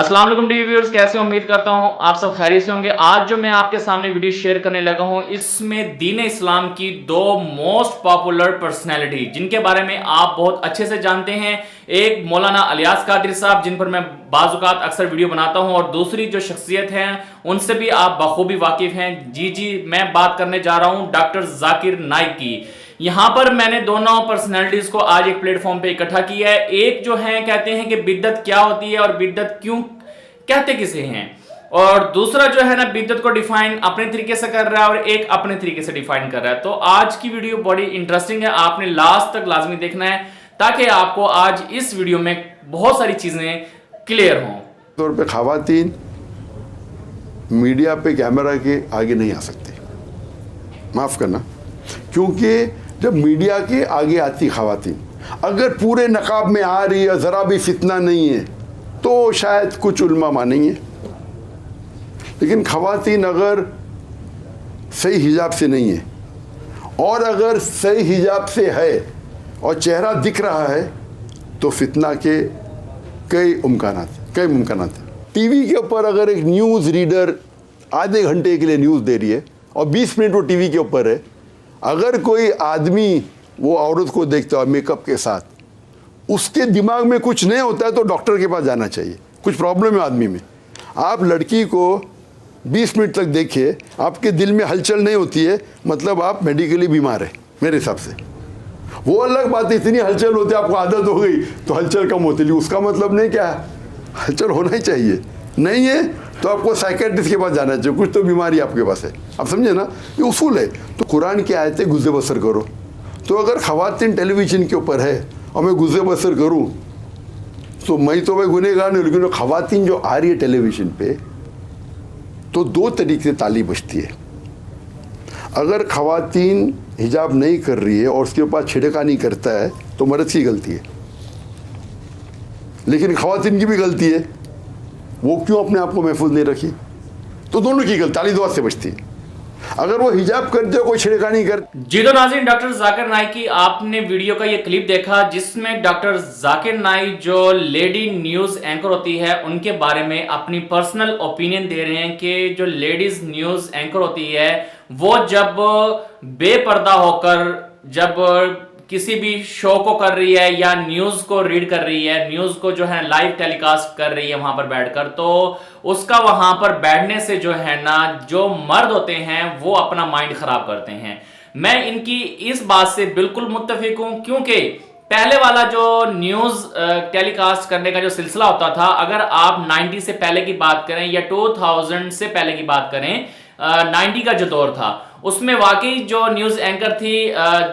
अस्सलाम वालेकुम TV viewers, कैसे हो? उम्मीद करता हूं आप सब खैरियत से होंगे। आज जो मैं आपके सामने वीडियो शेयर करने लगा हूं, इसमें दीन इस्लाम की दो मोस्ट पॉपुलर पर्सनैलिटी जिनके बारे में आप बहुत अच्छे से जानते हैं। एक मौलाना अलियास कादरी साहब, जिन पर मैं बाज़-औक़ात अक्सर वीडियो बनाता हूं, और दूसरी जो शख्सियत हैं उनसे भी आप बखूबी वाकिफ हैं। जी, मैं बात करने जा रहा हूं डॉक्टर जाकिर नाइक की। यहां पर मैंने दोनों पर्सनैलिटीज को आज एक प्लेटफॉर्म पे इकट्ठा किया है। एक जो है कहते हैं कि बिद्दत क्या होती है और बिद्दत क्यों कहते किसे हैं, और दूसरा जो है ना बिद्दत को डिफाइन अपने तरीके से कर रहा है और एक अपने तरीके से डिफाइन कर रहा है। तो आज की वीडियो बड़ी इंटरेस्टिंग है, आपने लास्ट तक लाजमी देखना है ताकि आपको आज इस वीडियो में बहुत सारी चीजें क्लियर हों। तौर पे खवातीन मीडिया पे कैमरा के आगे नहीं आ सकती, माफ़ करना, क्योंकि जब मीडिया के आगे आती खवातीन अगर पूरे नकाब में आ रही है, ज़रा भी फितना नहीं है, तो शायद कुछ उल्मा मानेंगे। लेकिन खवातीन अगर सही हिजाब से नहीं है और अगर सही हिजाब से है और चेहरा दिख रहा है तो फितना के कई मुमकानात हैं। टीवी के ऊपर अगर एक न्यूज़ रीडर आधे घंटे के लिए न्यूज़ दे रही है और 20 मिनट वो टीवी के ऊपर है, अगर कोई आदमी वो औरत को देखता है मेकअप के साथ, उसके दिमाग में कुछ नहीं होता है तो डॉक्टर के पास जाना चाहिए। कुछ प्रॉब्लम है आदमी में। आप लड़की को 20 मिनट तक देखिए, आपके दिल में हलचल नहीं होती है, मतलब आप मेडिकली बीमार है मेरे हिसाब से। वो अलग बात है, इतनी हलचल होती है, आपको आदत हो गई तो हलचल कम होती है, उसका मतलब नहीं क्या है, हलचल होना ही चाहिए। नहीं है तो आपको साइकेट्रिस्ट के पास जाना चाहिए, कुछ तो बीमारी आपके पास है। आप समझे ना, ये उसूल है। तो कुरान की आयतें गुज़े बसर करो। तो अगर खवातीन टेलीविज़न के ऊपर है और मैं गुज़े बसर करूँ तो मैं गुनहगार नहीं, लेकिन खवातीन जो आ रही है टेलीविज़न पे, तो दो तरीके से ताली बजती है। अगर खवातीन हिजाब नहीं कर रही है और उसके ऊपर छिड़कानी करता है तो मर्द की गलती है, लेकिन खवातीन की भी गलती है, वो क्यों अपने आप को महफूज नहीं रखी। तो दोनों की गलती, ताली दो हाथ से बजती है। अगर वो हिजाब करते हो, कोई छिड़कानी कर। जी तो नाज़रीन, डॉक्टर जाकिर नाइक की आपने वीडियो का ये क्लिप देखा जिसमें डॉक्टर जाकिर नाइक जो लेडी न्यूज एंकर होती है उनके बारे में अपनी पर्सनल ओपिनियन दे रहे हैं कि जो लेडीज न्यूज एंकर होती है वो जब बेपर्दा होकर जब किसी भी शो को कर रही है या न्यूज को रीड कर रही है, न्यूज को जो है लाइव टेलीकास्ट कर रही है वहां पर बैठकर, तो उसका वहां पर बैठने से जो है ना जो मर्द होते हैं वो अपना माइंड खराब करते हैं। मैं इनकी इस बात से बिल्कुल मुत्तफिक हूं, क्योंकि पहले वाला जो न्यूज टेलीकास्ट करने का जो सिलसिला होता था, अगर आप 90 से पहले की बात करें या 2000 से पहले की बात करें, 90 का जो दौर था उसमें वाकई जो न्यूज एंकर थी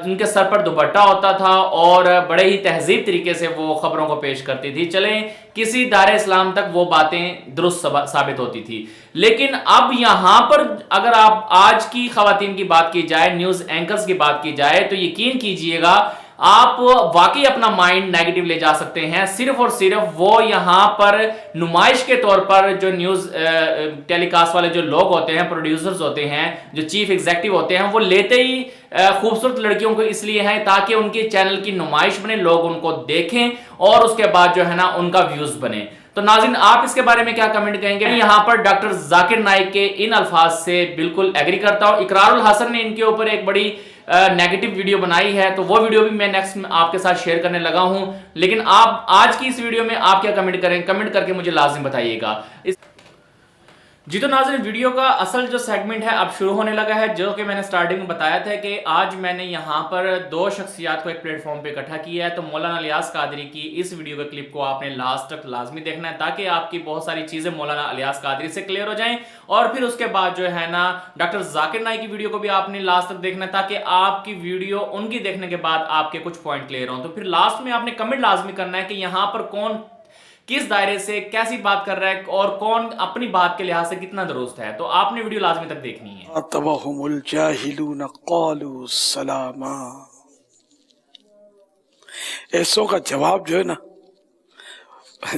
उनके सर पर दुपट्टा होता था और बड़े ही तहजीब तरीके से वो खबरों को पेश करती थी। चलें किसी दायरे इस्लाम तक वो बातें दुरुस्त साबित होती थी। लेकिन अब यहां पर अगर आप आज की खवातीन की बात की जाए, न्यूज एंकर्स की बात की जाए, तो यकीन कीजिएगा आप वाकई अपना माइंड नेगेटिव ले जा सकते हैं। सिर्फ और सिर्फ वो यहां पर नुमाइश के तौर पर जो न्यूज टेलीकास्ट वाले जो लोग होते हैं, प्रोड्यूसर्स होते हैं, जो चीफ एग्जीक्यूटिव होते हैं, वो लेते ही खूबसूरत लड़कियों को इसलिए हैं ताकि उनके चैनल की नुमाइश बने, लोग उनको देखें और उसके बाद जो है ना उनका व्यूज बने। तो नाज़रीन, आप इसके बारे में क्या कमेंट कहेंगे? यहां पर डॉक्टर जाकिर नाइक के इन अल्फाज से बिल्कुल एग्री करता हूं। इकरारुल हसन ने इनके ऊपर एक बड़ी नेगेटिव वीडियो बनाई है, तो वो वीडियो भी मैं नेक्स्ट आपके साथ शेयर करने लगा हूं। लेकिन आप आज की इस वीडियो में आप क्या कमेंट करें, कमेंट करके मुझे लाजिम बताइएगा। जी तो नाज़रीन, वीडियो का असल जो सेगमेंट है अब शुरू होने लगा है। जो कि मैंने स्टार्टिंग में बताया था कि आज मैंने यहाँ पर दो शख्सियात को एक प्लेटफॉर्म पे इकट्ठा किया है। तो मौलाना अलियास कादरी की इस वीडियो के क्लिप को आपने लास्ट तक लाजमी देखना है ताकि आपकी बहुत सारी चीज़ें मौलाना अलियास कादरी से क्लियर हो जाएं, और फिर उसके बाद जो है ना डॉक्टर जाकिर नाइक की वीडियो को भी आपने लास्ट तक देखना है ताकि आपकी वीडियो उनकी देखने के बाद आपके कुछ पॉइंट क्लियर हों। तो फिर लास्ट में आपने कमेंट लाजमी करना है कि यहाँ पर कौन किस दायरे से कैसी बात कर रहा है और कौन अपनी बात के लिहाज से कितना दुरुस्त है। तो आपने वीडियो लाजमी तक देखनी है। अतवहुमुल जाहिलून क़ालू सलामा। ऐसों का जवाब जो है ना,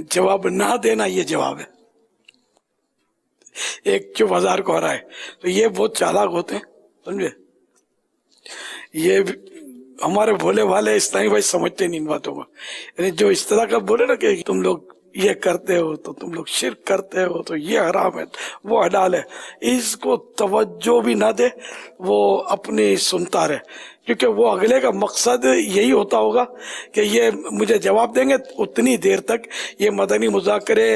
जवाब ना देना, ये जवाब है। एक जो बाजार को हरा है तो ये बहुत चालाक होते हैं, समझे। ये हमारे भोले वाले इस्लामी भाई समझते नहीं इन बातों को। यानी जो इस तरह का बोले ना कि तुम लोग ये करते हो तो तुम लोग शिर्क करते हो, तो ये हराम है, वो हलाल है, इसको तवज्जो भी ना दे, वो अपनी सुनता रहे, क्योंकि वो अगले का मकसद यही होता होगा कि ये मुझे जवाब देंगे, उतनी देर तक ये मदनी मुज़ाकरे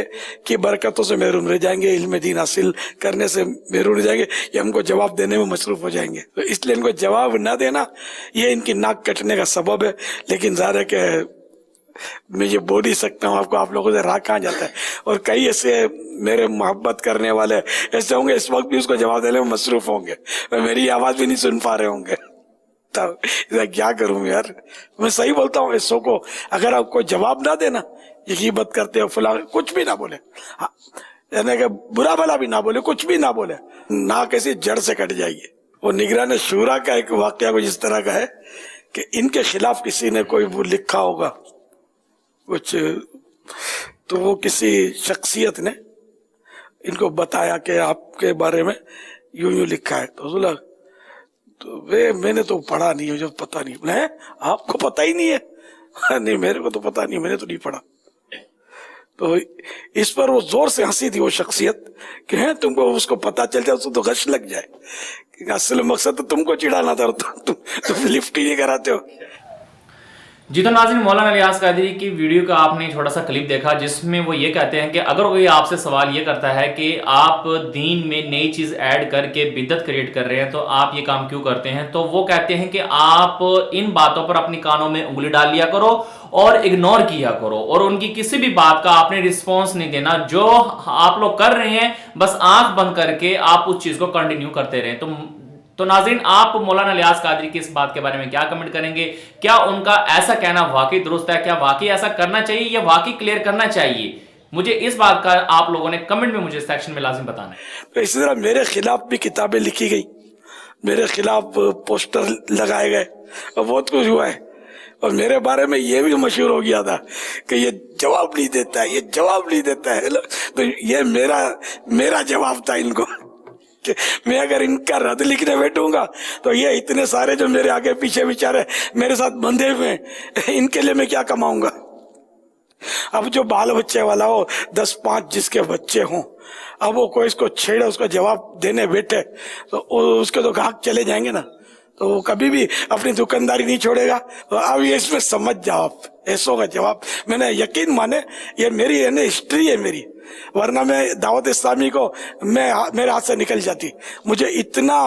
की बरकतों से महरूम रह जाएंगे, इल्म दीन हासिल करने से महरूम रह जाएंगे, ये हमको जवाब देने में मसरूफ हो जाएंगे। तो इसलिए इनको जवाब ना देना ये इनकी नाक कटने का सबब है। लेकिन ज़ाहिर है कि मैं ये बोल ही सकता हूँ आपको, आप लोगों से राह कहाँ जाता है। और कई ऐसे मेरे मोहब्बत करने वाले ऐसे होंगे इस वक्त भी उसको जवाब देने में मसरूफ होंगे, और मेरी आवाज भी नहीं सुन पा रहे होंगे। तब क्या करूं यार, मैं सही बोलता हूँ। ऐसों को अगर आपको जवाब ना देना, ये गिबत करते हो फला, कुछ भी ना बोले, हाँ, यानी कि बुरा भला भी ना बोले, कुछ भी ना बोले, ना कैसी जड़ से कट जाएगी। वो निगरान शूरा का एक वाकया कुछ इस तरह का है कि इनके खिलाफ किसी ने कोई वो लिखा होगा कुछ, तो वो किसी शख्सियत ने इनको बताया कि आपके बारे में यूं यूं लिखा है। तो बोला, तो वे मैंने तो पढ़ा नहीं है, जो पता नहीं। बोले आपको पता ही नहीं है? नहीं मेरे को तो पता नहीं, मैंने तो नहीं पढ़ा। तो इस पर वो जोर से हंसी थी वो शख्सियत कि हैं तुमको उसको पता चल जाए, उसको तो गश लग जाए, असल मकसद तो तुमको चिढ़ाना था, तुम लिफ्ट ही नहीं कराते हो। जी तो नाज़रीन, मौलाना इलियास कादरी की वीडियो का आपने छोटा सा क्लिप देखा जिसमें वो ये कहते हैं कि अगर कोई आपसे सवाल ये करता है कि आप दीन में नई चीज़ ऐड करके बिदअत क्रिएट कर रहे हैं तो आप ये काम क्यों करते हैं, तो वो कहते हैं कि आप इन बातों पर अपनी कानों में उंगली डाल लिया करो और इग्नोर किया करो, और उनकी किसी भी बात का आपने रिस्पॉन्स नहीं देना। जो आप लोग कर रहे हैं बस आंख बंद करके आप उस चीज़ को कंटिन्यू करते रहें। तो नाज़रीन, आप मौलाना इलियास कादरी की इस बात के बारे में क्या कमेंट करेंगे? क्या उनका ऐसा कहना वाकई दुरुस्त है? क्या वाकई ऐसा करना चाहिए या वाकई क्लियर करना चाहिए? मुझे इस बात का आप लोगों ने कमेंट में मुझे सेक्शन में लाजिम बताना है। तो इसी तरह मेरे खिलाफ भी किताबें लिखी गई, मेरे खिलाफ पोस्टर लगाए गए और बहुत कुछ हुआ है, और मेरे बारे में ये भी मशहूर हो गया था कि ये जवाब नहीं देता है, ये जवाब नहीं देता है। तो ये मेरा जवाब था इनको कि मैं अगर इनका रद्द लिखने बैठूंगा तो ये इतने सारे जो मेरे आगे पीछे बेचारे मेरे साथ बंधे हुए हैं, इनके लिए मैं क्या कमाऊंगा। अब जो बाल बच्चे वाला हो, 10-5 जिसके बच्चे हों, अब वो कोई इसको छेड़े, उसको जवाब देने बैठे तो उसके तो ग्राहक चले जाएंगे ना, तो वो कभी भी अपनी दुकानदारी नहीं छोड़ेगा। तो अब ये इसमें समझ जाओ आप, ऐसों का जवाब मैंने यकीन माने, ये मेरी है ना हिस्ट्री है मेरी, वरना मैं दावत इस्लामी को मेरे हाथ से निकल जाती। मुझे इतना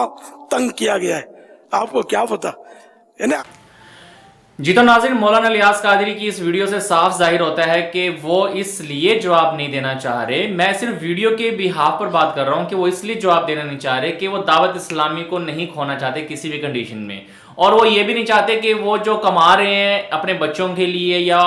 तंग किया गया है, आपको क्या पता है ना। जी तो नाज़रीन, मौलाना इलियास कादरी की इस वीडियो से साफ जाहिर होता है कि वो इसलिए जवाब नहीं देना चाह रहे, मैं सिर्फ वीडियो के बिहाफ पर बात कर रहा हूं कि वो इसलिए जवाब देना नहीं चाह रहे कि वो दावत इस्लामी को नहीं खोना चाहते किसी भी कंडीशन में, और वो ये भी नहीं चाहते कि वो जो कमा रहे हैं अपने बच्चों के लिए या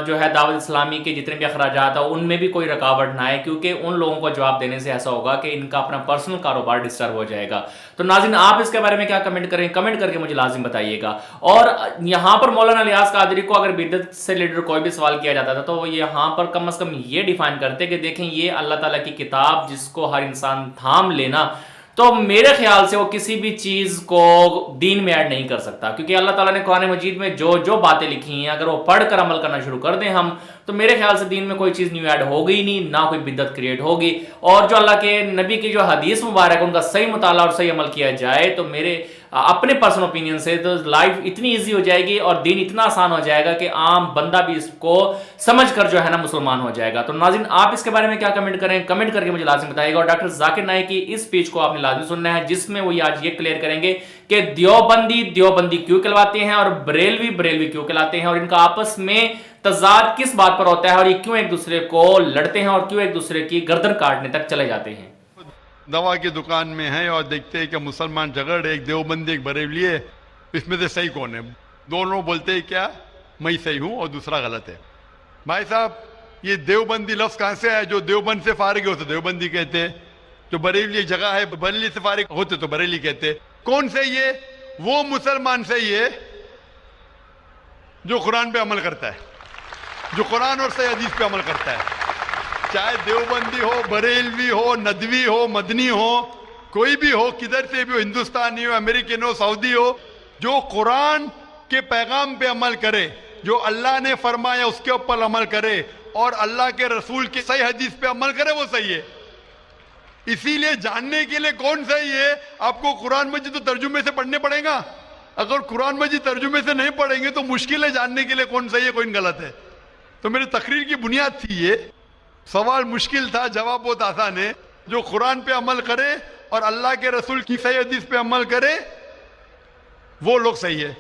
जो है दावत इस्लामी के जितने भी अखराजात है उनमें भी कोई रुकावट ना आए, क्योंकि उन लोगों को जवाब देने से ऐसा होगा कि इनका अपना पर्सनल कारोबार डिस्टर्ब हो जाएगा। तो नाज़रीन, आप इसके बारे में क्या कमेंट करें, कमेंट करके मुझे लाजिम बताइएगा। और यहाँ पर मौलाना इलियास कादरी को अगर बिदअत से रिलेटेड कोई भी सवाल किया जाता था तो यहाँ पर कम से कम ये डिफाइन करते कि देखें ये अल्लाह ताला की किताब जिसको हर इंसान थाम लेना, तो मेरे ख्याल से वो किसी भी चीज को दीन में ऐड नहीं कर सकता, क्योंकि अल्लाह ताला ने कुरान मजीद में जो जो बातें लिखी हैं अगर वो पढ़कर अमल करना शुरू कर दें हम, तो मेरे ख्याल से दीन में कोई चीज न्यू ऐड होगी ही नहीं, ना कोई बिदअत क्रिएट होगी। और जो अल्लाह के नबी की जो हदीस मुबारक उनका सही मुताला और सही अमल किया जाए तो मेरे अपने पर्सनल ओपिनियन से तो लाइफ इतनी इजी हो जाएगी और दीन इतना आसान हो जाएगा कि आम बंदा भी इसको समझकर जो है ना मुसलमान हो जाएगा। तो नाज़रीन, आप इसके बारे में क्या कमेंट करें, कमेंट करके मुझे लाजिम बताइएगा। और डॉक्टर जाकिर नाइक की इस स्पीच को आपने लाजिम सुनना है जिसमें वो आज ये क्लियर करेंगे कि देवबंदी क्यों कहलाते हैं और बरेलवी क्यों कहलाते हैं, और इनका आपस में तजाद किस बात पर होता है, और ये क्यों एक दूसरे को लड़ते हैं और क्यों एक दूसरे की गर्दन काटने तक चले जाते हैं। दवा की दुकान में है और देखते हैं कि मुसलमान झगड़, एक देवबंदी एक बरेलवी है, इसमें से सही कौन है? दोनों बोलते हैं क्या मैं सही हूं और दूसरा गलत है। भाई साहब, ये देवबंदी लफ्ज कहां से है? जो देवबंद से फारिग होते देवबंदी कहते हैं, जो बरेली जगह है बरेली से फारिग होते तो बरेली कहते। कौन सही है? वो मुसलमान सही है जो कुरान पे अमल करता है, जो कुरान और सही हदीस पे अमल करता है। चाहे देवबंदी हो, बरेलवी हो, नदवी हो, मदनी हो, कोई भी हो, किधर से भी हो, हिंदुस्तानी हो, अमेरिकन हो, सऊदी हो, जो कुरान के पैगाम पे अमल करे, जो अल्लाह ने फरमाया उसके ऊपर अमल करे, और अल्लाह के रसूल की सही हदीस पे अमल करे वो सही है। इसीलिए जानने के लिए कौन सही है आपको कुरान मजीद तो तर्जुमे से पढ़ने पड़ेगा। अगर कुरान मजीद तर्जुमे से नहीं पढ़ेंगे तो मुश्किल है जानने के लिए कौन सही है कौन गलत है। तो मेरी तकरीर की बुनियाद थी ये, सवाल मुश्किल था, जवाब बहुत आसान है। जो कुरान पे अमल करे और अल्लाह के रसूल की सही हदीस पे अमल करे वो लोग सही है।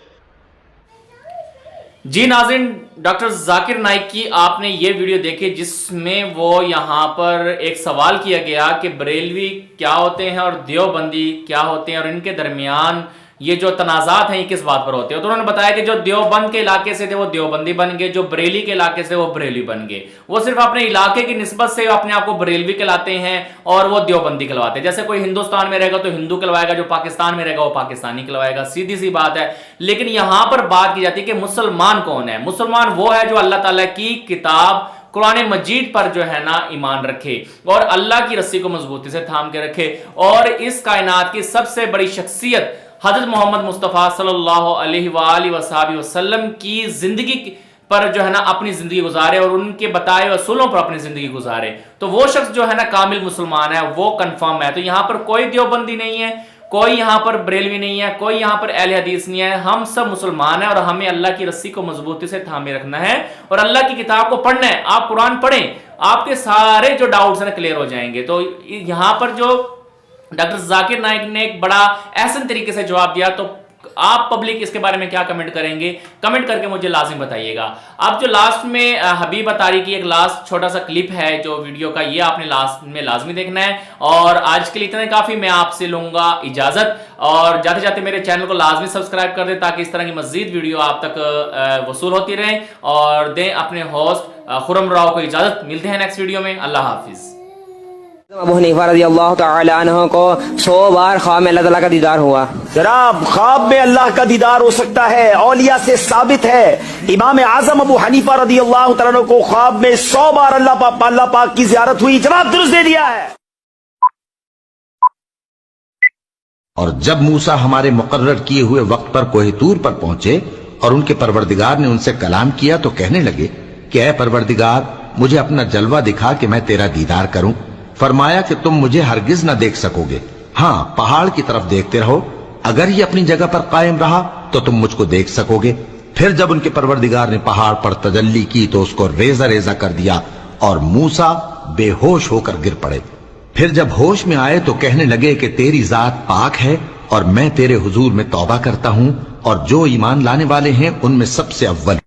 जी नाज़रीन, डॉक्टर जाकिर नाइक की आपने ये वीडियो देखी जिसमें वो यहाँ पर एक सवाल किया गया कि बरेलवी क्या होते हैं और देवबंदी क्या होते हैं और इनके दरमियान ये जो तनाज़ात हैं ये किस बात पर होते हैं। तो उन्होंने बताया कि जो देवबंद के इलाके से थे वो देवबंदी बन गए, जो बरेली के इलाके से वो बरेली बन गए। वो सिर्फ अपने इलाके की निस्बत से अपने आप को बरेलवी कहलाते हैं और वो देवबंदी कहलाते हैं। जैसे कोई हिंदुस्तान में रहेगा तो हिंदू कहलाएगा, जो पाकिस्तान में रहेगा वो पाकिस्तानी कहलाएगा, सीधी सी बात है। लेकिन यहां पर बात की जाती है कि मुसलमान कौन है। मुसलमान वो है जो अल्लाह ताला की किताब कुरान मजीद पर जो है ना ईमान रखे और अल्लाह की रस्सी को मजबूती से थाम के रखे और इस कायनात की सबसे बड़ी शख्सियत हजरत मोहम्मद मुस्तफ़ा सल्लल्लाहु अलैहि वसल्लम की जिंदगी पर जो है ना अपनी जिंदगी गुजारे और उनके बताए असूलों पर अपनी जिंदगी गुजारे। तो वो शख्स जो है ना कामिल मुसलमान है, वो कंफर्म है। तो यहां पर कोई देवबंदी नहीं है, कोई यहां पर बरेलवी नहीं है, कोई यहां पर अहले हदीस नहीं है। हम सब मुसलमान हैं और हमें अल्लाह की रस्सी को मजबूती से थामे रखना है और अल्लाह की किताब को पढ़ना है। आप कुरान पढ़ें, आपके सारे जो डाउट्स हैं क्लियर हो जाएंगे। तो यहां पर जो डॉक्टर जाकिर नाइक ने एक बड़ा ऐसे तरीके से जवाब दिया, तो आप पब्लिक इसके बारे में क्या कमेंट करेंगे, कमेंट करके मुझे लाजिम बताइएगा। अब जो लास्ट में हबीब अतारी की एक लास्ट छोटा सा क्लिप है जो वीडियो का, ये आपने लास्ट में लाजमी देखना है। और आज के लिए इतना काफी, मैं आपसे लूंगा इजाजत और जाते जाते मेरे चैनल को लाजमी सब्सक्राइब कर दें ताकि इस तरह की मजीद वीडियो आप तक वसूल होती रहे। और दें अपने होस्ट खुरम राव को इजाजत। मिलते हैं नेक्स्ट वीडियो में। अल्लाह हाफिज। अबू हनीफा रज़ियल्लाहु तआला अन्हु को 100 बार ख्वाब में अल्लाह ताला का दीदार हुआ। जनाब, ख्वाब में अल्लाह का दीदार हो सकता है, औलिया से साबित है। इमाम आजम अबू हनीफा रज़ियल्लाहु तआला अन्हु को ख्वाब में 100 बार अल्लाह पाक की ज़ियारत हुई। जवाब दुरुस्त दे दिया है। और जब मूसा हमारे मुकर्रर किए हुए वक्त पर कोहे तूर पर पहुंचे और उनके परवरदिगार ने उनसे कलाम किया तो कहने लगे कि ऐ परवरदिगार, मुझे अपना जलवा दिखा कि मैं तेरा दीदार करूं। फरमाया कि तुम मुझे हरगिज न देख सकोगे, हाँ पहाड़ की तरफ देखते रहो, अगर ये अपनी जगह पर कायम रहा तो तुम मुझको देख सकोगे। फिर जब उनके परवरदिगार ने पहाड़ पर तजल्ली की तो उसको रेजा रेजा कर दिया और मूसा बेहोश होकर गिर पड़े। फिर जब होश में आए तो कहने लगे कि तेरी जात पाक है और मैं तेरे हुजूर में तौबा करता हूं और जो ईमान लाने वाले हैं उनमें सबसे अव्वल